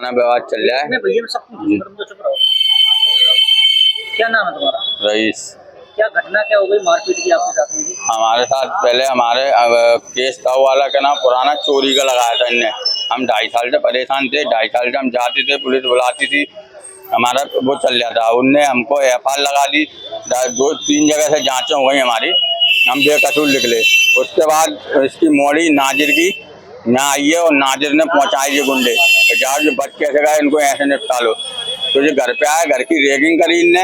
पुराना विवाद चल रहा है। भैया सब कुछ चुप रहो। क्या नाम है तुम्हारा? रईस। क्या घटना क्या हो गई, मारपीट की आपके साथ में? हमारे साथ पहले हमारे केस था वाला का नाम पुराना चोरी का लगाया था इनने। हम 2.5 साल से परेशान थे, 2.5 साल से हम जाते थे, पुलिस बुलाती थी, हमारा वो चल जाता। उनने हमको एफआईआर लगा दी, 2-3 जगह से जांचें हो गई हमारी, हम बेकसूर निकले। उसके बाद इसकी मोड़ी नाजिर की यहाँ आई है और नाजिर ने पहुंचाई ये गुंडे, जाओ जो बच कैसे गए, इनको ऐसे निपटा लो। तो ये घर पे आए, घर की रेगिंग करी इनने।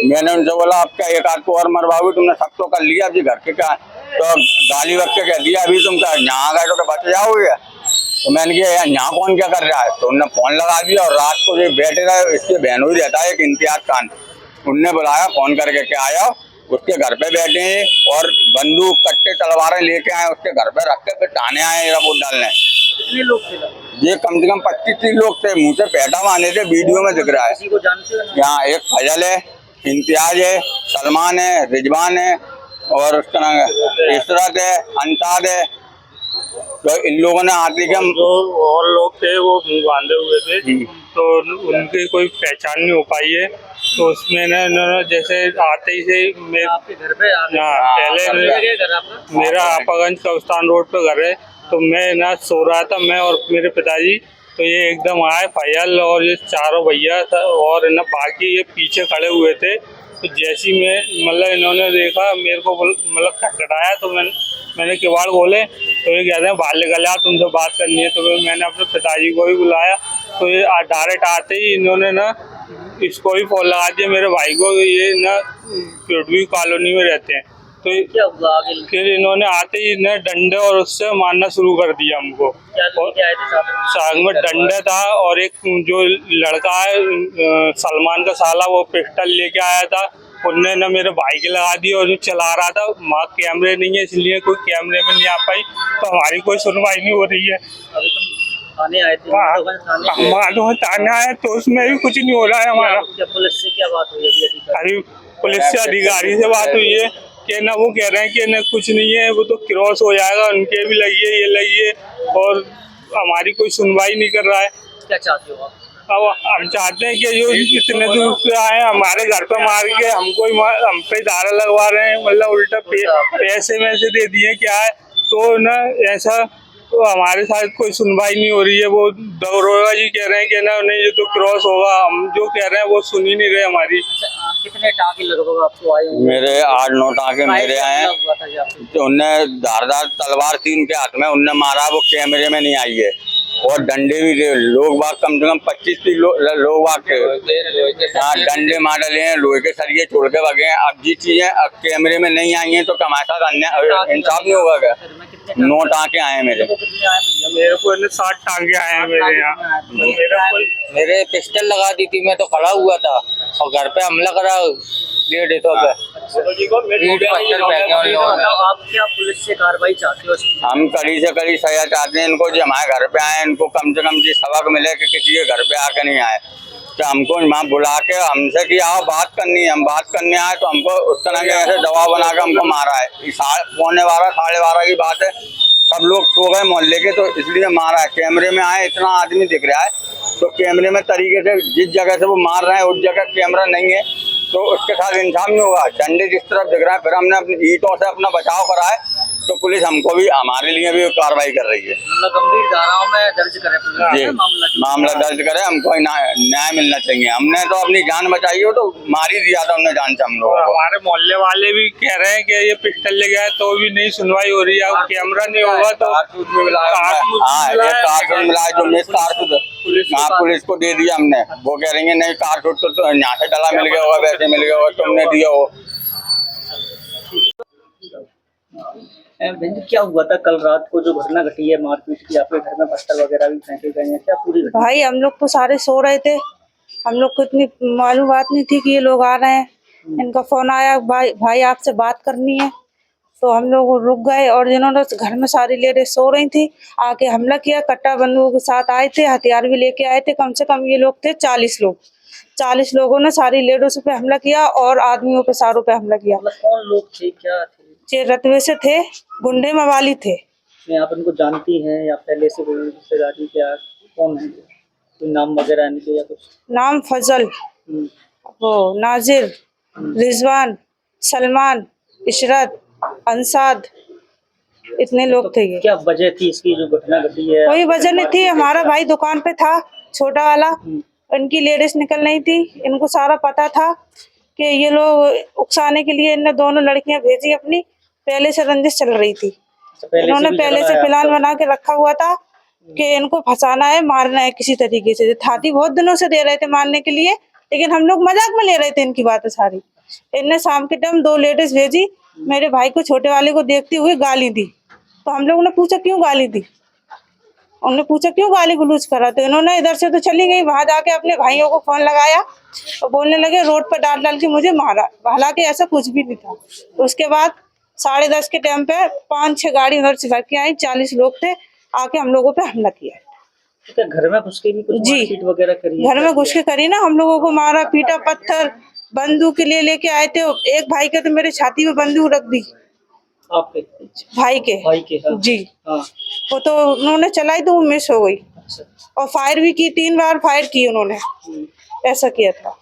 मैंने उनसे बोला अब क्या एक आध को और मरवाओगे, तुमने सब तो कर लिया, अब ये घर के क्या। तो गाली वक्त कह दिया अभी तुम क्या यहाँ गए तो क्या बच जाओगे। तो मैंने कहा यहाँ कौन क्या कर रहा है, तो उनने फोन लगा दिया। और रात को जो बैठे रहे, इसके बहनों ही रहता है एक इम्तियाज खान, उनने बुलाया फोन करके के आया, उसके घर पे बैठे हैं और बंदूक कट्टे तलवारें लेके आए, उसके घर पे रख के फिर थाने आए वोट डालने। कितने लोग थे? ये कम से कम 25-30 लोग थे, मुँह से पैटा माने थे, वीडियो में दिख रहा है। किसी को जानते हो? यहाँ एक फजल है, इम्तियाज है, सलमान है, रिजवान है और उसका नाम इशरत है, अंताज है। तो इन लोगों ने आते के हम जो और लोग थे वो मुंह बांधे हुए थे, तो उनकी कोई पहचान नहीं हो पाई है। तो उसमें ना इन्होंने जैसे आते ही से आपके घर पे पहले मेरा आपागंज कब्रिस्तान रोड पे घर है, तो मैं ना सो रहा था, मैं और मेरे पिताजी। तो ये एकदम आए फैयल और ये चारों भैया था और ना बाकी ये पीछे खड़े हुए थे। तो जैसी मैं मतलब इन्होंने देखा मेरे को मतलब खटखटाया, तो मैंने किवाड़ खोले, तो ये कहते हैं बाहर निकल आ, तुमसे बात करनी है। तो मैंने अपने पिताजी को भी बुलाया, तो ये डायरेक्ट आते ही इन्होंने ना इसको भी फोन लगा दिया मेरे भाई को। ये ना पिरडवी कॉलोनी में रहते हैं। तो क्या हुआ आगे? फिर इन्होंने आते ही ना डंडे और उससे मारना शुरू कर दिया हमको। साथ में डंडा था और एक जो लड़का है सलमान का साला, वो पिस्टल लेके आया था, उनने ना मेरे भाई के लगा दी। और जो चला रहा था वहाँ कैमरे नहीं है, इसलिए कोई कैमरे में नहीं आ पाई, तो हमारी कोई सुनवाई नहीं हो रही है। अभी तुम थाने आए थे? थाने आए तो उसमें भी कुछ नहीं हो रहा है हमारा। क्या पुलिस से क्या बात हुई अभी पुलिस से अधिकारी से बात हुई है कि ना वो कह रहे हैं कि ना कुछ नहीं है, वो तो क्रॉस हो जाएगा, उनके भी लगी है, ये लगी है, और हमारी कोई सुनवाई नहीं कर रहा है। क्या चाहते हो आप? अब हम चाहते हैं कि जो इतने दूर से आए हमारे घर पे मार के हमको हम पे धारा लगवा रहे हैं, मतलब उल्टा पैसे में से दे दिए क्या है। तो ना ऐसा तो हमारे साथ कोई सुनवाई नहीं हो रही है। वो दरोगा जी कह रहे हैं कि ना नहीं ये तो क्रॉस होगा, हम जो कह रहे हैं वो सुन ही नहीं रहे हमारी। कितने टाँके लगभग आपको आए? मेरे 8-9 टाँके मेरे आए हैं। तो उनने धारदार तलवार थी उनके हाथ में, उनने मारा, वो कैमरे में नहीं आई है। और डंडे भी थे, लोग बाग कम से कम 25-30 लोग बाग थे। हाँ, डंडे मार डाले हैं, लोहे के सरिये छोड़ के भागे हैं। अब जी चीजें अब कैमरे में नहीं आई हैं तो कमाशा इंसाफ नहीं होगा क्या? 9 टाँके आए हैं मेरे। मेरे को 7 टांगे आए हैं मेरे यहाँ। मेरे पिस्टल लगा दी थी, मैं तो खड़ा हुआ था और घर पे हमला करा 150 पे। आप क्या पुलिस से कार्रवाई चाहते हो? हम कड़ी से कड़ी सजा चाहते हैं इनको, जो हमारे घर पे आए इनको कम से कम जी सबक मिले कि किसी के घर पे आके नहीं आए। तो हमको वहाँ बुला के हमसे कि आओ बात करनी है, हम बात करने आए तो हमको उस तरह के ऐसे दबाव बना के हमको मारा है। 12:15 12:30 की बात है, सब लोग सो गए मोहल्ले के, तो इसलिए मारा है। कैमरे में आए इतना आदमी दिख रहा है, तो कैमरे में तरीके से जिस जगह से वो मार रहे हैं उस जगह कैमरा नहीं है, तो उसके साथ इंसाफ नहीं होगा। डंडे जिस तरफ दिख रहा है, फिर हमने अपनी ईंटों से अपना बचाव करा है, तो पुलिस हमको भी हमारे लिए भी कार्रवाई कर रही है। मतलब गंभीर धाराओं में दर्ज करे जी, मामला दर्ज करे, हमको न्याय मिलना चाहिए। हमने तो अपनी जान बचाई हो तो मार ही दिया था हमने जान से हम लोग। हमारे मोहल्ले वाले भी कह रहे हैं कि ये पिस्टल ले गया तो भी नहीं सुनवाई हो रही है, कैमरा नहीं होगा तो कारतूस में मिलाया। हाँ, एक कारतूस मिलाया जो मिस कारतूस, हाँ पुलिस को दे दिया हमने। वो कह रही है नहीं कारतूस तो यहाँ से डला मिल गया होगा, वैसे मिल गया होगा, तुमने दिया हो। क्या हुआ था कल रात को जो घटना घटी है मारपीट की? आपके घर में पत्थर वगैरह भी फेंके गए हैं, क्या पूरी घटना? भाई हम लोग तो सारे सो रहे थे, हम लोग को इतनी मालूम बात नहीं थी कि ये लोग आ रहे हैं। इनका फोन आया, भाई आपसे बात करनी है, तो हम लोग रुक गए। और जिन्होंने घर में सारी लेडीज सो रही थी आके हमला किया, कट्टा बंदूक के साथ आए थे, हथियार भी लेके आए थे। कम से कम ये लोग थे 40 लोग। 40 लोगों ने सारी लेडीज पे हमला किया और आदमियों पे सारों पे हमला किया। कौन लोग थे, क्या थे? रतवे से थे, गुंडे मवाली थे। आप इनको जानती हैं या पहले से कोई रिश्तेदारी, क्या कौन है? कोई नाम वगैरह इनके या कुछ? नाम फजल, हम्म, वो नाजिर, रिजवान, सलमान, इशरत, अंसाद, इतने लोग थे ये। क्या वजह थी इसकी जो घटना घटी है? कोई वजह नहीं थी, हमारा भाई दुकान पे था छोटा वाला, इनकी लेडीज निकल नहीं थी, इनको सारा पता था कि ये लोग उकसाने के लिए इनने दोनों लड़कियां भेजी अपनी, पहले से रंजिश चल रही थी। इन्होंने पहले से प्लान बना के रखा हुआ था कि इनको फंसाना है, मारना है किसी तरीके से। थाती बहुत दिनों से दे रहे थे मारने के लिए, लेकिन हम लोग मजाक में ले रहे थे इनकी बातें सारी। इनने शाम के टाइम 2 लेडीज भेजी, मेरे भाई को छोटे वाले को देखते हुए गाली दी। तो हम लोगों ने पूछा क्यों गाली दी, उन्होंने पूछा क्यों गाली गलौज करा, तो इन्होंने इधर से तो चली गई, वहां जाके अपने भाइयों को फोन लगाया और बोलने लगे रोड पर डाल डाल के मुझे मारा। हालांकि ऐसा कुछ भी नहीं था। तो उसके बाद 10:30 के टाइम पे 5-6 गाड़ी उधर से भर के आई, 40 लोग थे, आके हम लोगों पे हमला किया। क्या घर में घुस के भी कुछ जी। मारपीट वगैरह करी है? घर में घुस के करी ना, हम लोगों को मारा पीटा, पत्थर बंदूक ले लेके आए थे। एक भाई के तो मेरे छाती में बंदूक रख दी, आपके भाई के। हाँ। जी, हाँ, वो तो उन्होंने चलाई तो वो मिस हो गई, अच्छा। और फायर भी की, 3 बार फायर की उन्होंने, ऐसा किया था।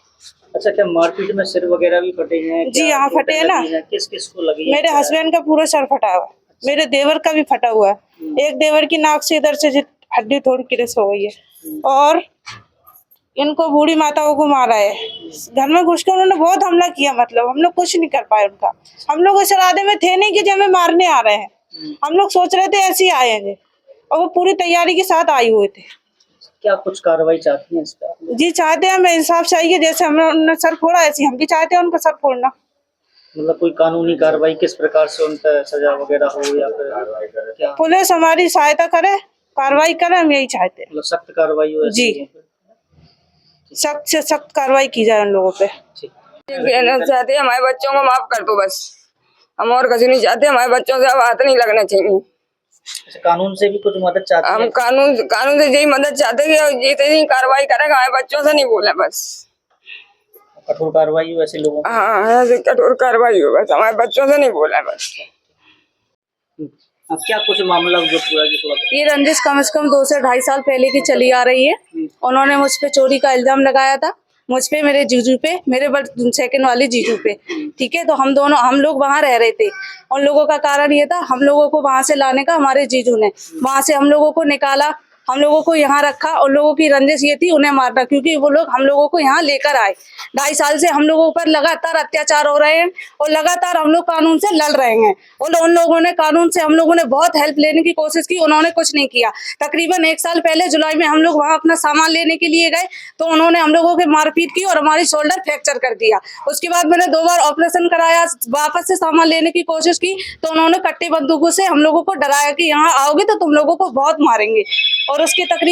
अच्छा, क्या मारपीट में सिर वगैरह भी फटे हैं? जी, क्या यहाँ फटे हैं ना। लगी हैं? किस किस को लगी है? मेरे हस्बैंड का पूरा सर फटा हुआ है, मेरे देवर का भी फटा हुआ है, एक देवर की नाक से इधर से हड्डी थोड़ी क्रेस हो गई है, और इनको बूढ़ी माताओं को मारा है। घर में घुस कर उन्होंने बहुत हमला किया, मतलब हम लोग कुछ नहीं कर पाए उनका। हम लोग इस इरादे में थे नहीं कि जो हमें मारने आ रहे हैं, हम लोग सोच रहे थे ऐसे ही आएंगे, और वो पूरी तैयारी के साथ आए हुए थे। क्या कुछ कार्रवाई चाहती हैं इस पर? जी, चाहते हैं, हमें इंसाफ चाहिए, जैसे हमने सर फोड़ा ऐसे हम भी चाहते हैं उनका सर फोड़ना। मतलब कोई कानूनी कार्रवाई किस प्रकार से उन पर सजा वगैरह हो, या फिर क्या? पुलिस हमारी सहायता करे, कार्रवाई करे, हम यही चाहते हैं। मतलब सख्त कार्रवाई हो ऐसी जी। लोगों पे? सख्त से सख्त कार्रवाई की जाए उन लोगों पे। ठीक। कहना चाहते हैं हमारे बच्चों को माफ कर दो, बस हम और कुछ नहीं चाहते, हमारे बच्चों से अब हाथ नहीं लगना चाहिए। अच्छा, कानून से भी कुछ मदद चाहते हम हैं? कानून से यही मदद चाहते हैं कि जितनी कार्रवाई करेगा हमारे बच्चों से नहीं बोले, बस कठोर कार्रवाई हो ऐसे लोगों पर? हाँ, ऐसे कठोर कार्रवाई हो, बस हमारे बच्चों से नहीं बोला बस। अब क्या कुछ मामला जो पूरा की पूरा? ये रंजिश कम से कम 2 से 2.5 साल पहले की चली आ रही है। उन्होंने मुझ पे चोरी का इल्जाम लगाया था, मुझ पे, मेरे जीजू पे, मेरे सेकंड वाले जीजू पे। ठीक है, तो हम लोग वहाँ रह रहे थे। उन लोगों का कारण ये था, हम लोगों को वहाँ से लाने का हमारे जीजू ने, वहाँ से हम लोगों को निकाला, हम लोगों को यहाँ रखा। उन लोगों की रंजिश ये थी उन्हें मारना, क्योंकि वो लोग हम लोगों को यहाँ लेकर आए। 2.5 साल से हम लोगों पर लगातार अत्याचार हो रहे हैं, और लगातार हम लोग कानून से लड़ रहे हैं। और उन लोगों ने कानून से हम लोगों ने बहुत हेल्प लेने की कोशिश की, उन्होंने कुछ नहीं किया। तकरीबन 1 साल पहले जुलाई में हम लोग वहाँ अपना सामान लेने के लिए गए, तो उन्होंने हम लोगों के मारपीट की और हमारी शोल्डर फ्रैक्चर कर दिया। उसके बाद मैंने 2 बार ऑपरेशन कराया, वापस से सामान लेने की कोशिश की, तो उन्होंने कट्टे बंदूकों से हम लोगों को डराया कि यहाँ आओगे तो तुम लोगों को बहुत मारेंगे। और उसके तकरीबन